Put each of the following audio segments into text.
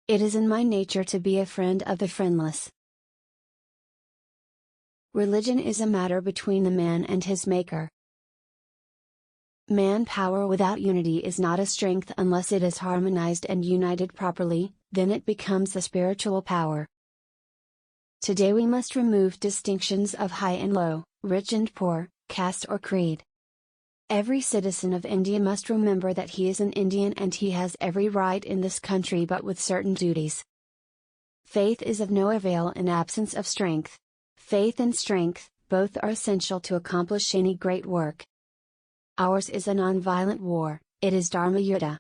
It is in my nature to be a friend of the friendless. Religion is a matter between the man and his maker. Manpower without unity is not a strength unless it is harmonized and united properly, then it becomes a spiritual power. Today we must remove distinctions of high and low, rich and poor, caste or creed. Every citizen of India must remember that he is an Indian and he has every right in this country but with certain duties. Faith is of no avail in absence of strength. Faith and strength, both are essential to accomplish any great work. Ours is a non-violent war, it is Dharma Yuddha.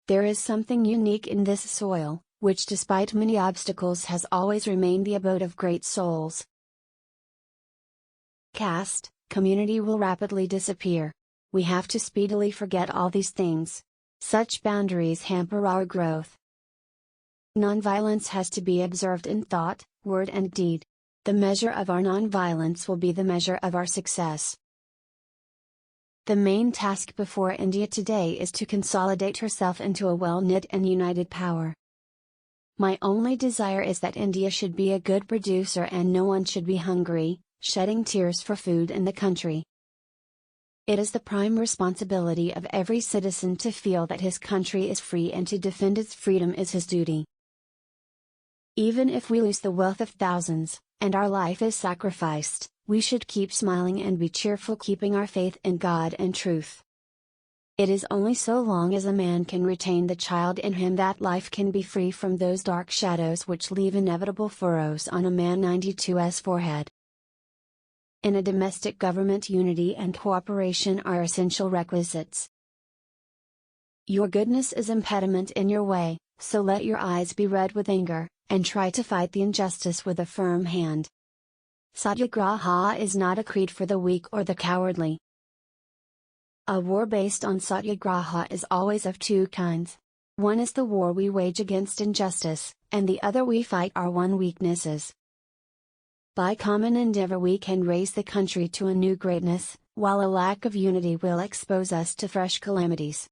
There is something unique in this soil, which despite many obstacles has always remained the abode of great souls. Caste, community will rapidly disappear. We have to speedily forget all these things. Such boundaries hamper our growth. Nonviolence has to be observed in thought, word and deed. The measure of our nonviolence will be the measure of our success. The main task before India today is to consolidate herself into a well-knit and united power. My only desire is that India should be a good producer and no one should be hungry, shedding tears for food in the country. It is the prime responsibility of every citizen to feel that his country is free and to defend its freedom is his duty. Even if we lose the wealth of thousands, and our life is sacrificed, we should keep smiling and be cheerful, keeping our faith in God and truth. It is only so long as a man can retain the child in him that life can be free from those dark shadows which leave inevitable furrows on a man 92's forehead. In a domestic government, unity and cooperation are essential requisites. Your goodness is impediment in your way, so let your eyes be red with anger, and try to fight the injustice with a firm hand. Satyagraha is not a creed for the weak or the cowardly. A war based on Satyagraha is always of two kinds. One is the war we wage against injustice, and the other we fight our own weaknesses. By common endeavor we can raise the country to a new greatness, while a lack of unity will expose us to fresh calamities.